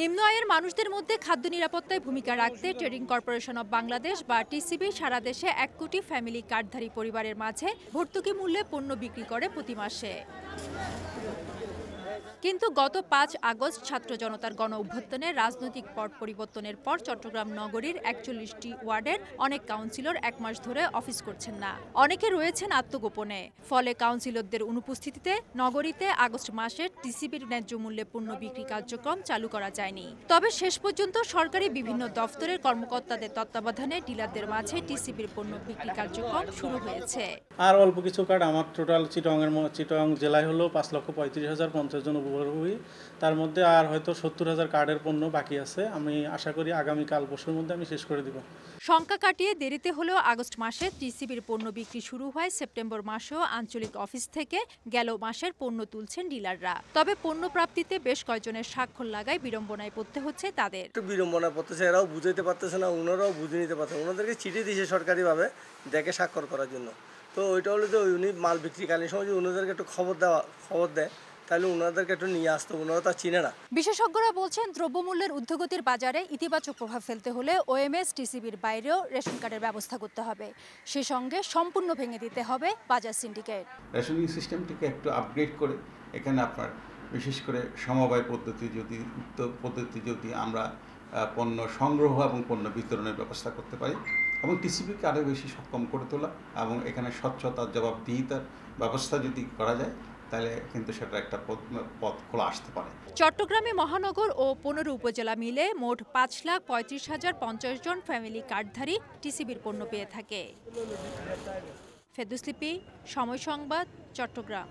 নিম্ন আয়ের মানুষদের মধ্যে খাদ্য নিরাপত্তায় ভূমিকা রাখতে ট্রেডিং কর্পোরেশন অব বাংলাদেশ বা টিসিবি সারা দেশে ১ কোটি ফ্যামিলি কার্ডধারী পরিবারের মাঝে ভর্তুকি মূল্যে পণ্য বিক্রি করে প্রতি মাসে। কিন্তু গত ৫ আগস্ট ছাত্র জনতার গণ অভ্যুত্থানে রাজনৈতিক পট পরিবর্তনের পর চট্টগ্রাম নগরীর ৪১টি ওয়ার্ডের অনেক কাউন্সিলর ১ মাস ধরে অফিস করছেন না। অনেকে রয়েছেন আত্মগোপনে। ফলে কাউন্সিলরদের অনুপস্থিতিতে নগরীতে আগস্ট মাসে টিসিবির ন্যায্য মূল্যে পণ্য বিক্রি কার্যক্রম চালু করা যায়নি। তবে শেষ পর্যন্ত সরকারি বিভিন্ন দফতরের কর্মকর্তাদের তত্ত্বাবধানে ডিলারদের মাঝে টিসিবির পণ্য বিক্রি কার্যক্রম শুরু হয়েছে। আর অল্প কিছু কার্ড আমার টোটাল চিটং জেলায় হলো ৫,৩৫,০৫০ জন উপভোগী। তার মধ্যে আর হয়তো ৭০,০০০ কার্ডের পণ্য বাকি আছে। আমি আশা করি আগামীকাল পরশুর মধ্যে আমি শেষ করে দিব। সংখ্যা কাটিয়ে দেরিতে হলেও আগস্ট মাসে টিসিবির পণ্য বিক্রি শুরু হয়। সেপ্টেম্বর মাসেও আঞ্চলিক অফিস থেকে গেল মাসের পণ্য তুলছেন ডিলাররা। তবে পণ্য প্রাপ্তিতে বেশ কয়েকজনের স্বাক্ষর লাগায় বিড়ম্বনায় পড়তে হচ্ছে তাদের। বিড়ম্বনা পড়তেছে, এরাও বুঝাইতে পারতেছে না, ওনারাও বুঝে নিতে পারছে। ওনাদেরকে চিঠি দিয়েছে সরকারিভাবে দেখে স্বাক্ষর করার জন্য। তো ওইটা হলো যে উনি মাল বিক্রিকালীন সময় যে ওনাদেরকে একটু খবর দেয়, তাহলে ওনাদেরকে একটু নিয়ে আসতো, ওনারা তা চিনে না। বিশেষজ্ঞরা বলছেন দ্রব্যমূল্যের ঊর্ধ্বগতির বাজারে ইতিবাচক প্রভাব ফেলতে হলে ওএমএস টিসিবির বাইরেও রেশন কার্ডের ব্যবস্থা করতে হবে। সে সঙ্গে সম্পূর্ণ ভেঙে দিতে হবে বাজার সিন্ডিকেট। রেশনিং সিস্টেমটিকে একটু আপগ্রেড করে এখানে আপনার বিশেষ করে সমবায় পদ্ধতি যদি আমরা পণ্য সংগ্রহ এবং পণ্য বিতরণের ব্যবস্থা করতে পারি এবং টিসিবিকে আরও বেশি সক্ষম করে তোলা এবং এখানে স্বচ্ছতার জবাবদিহিতার ব্যবস্থা যদি করা যায় তাহলে কিন্তু সেটা একটা পথ খোলা আসতে পারে। চট্টগ্রামে মহানগর ও ১৫ উপজেলা মিলে মোট ৫,৩৫,০৫০ জন ফ্যামিলি কার্ডধারী টিসিবির পণ্য পেয়ে থাকে। ফেরদৌস লিপি, সময় সংবাদ, চট্টগ্রাম।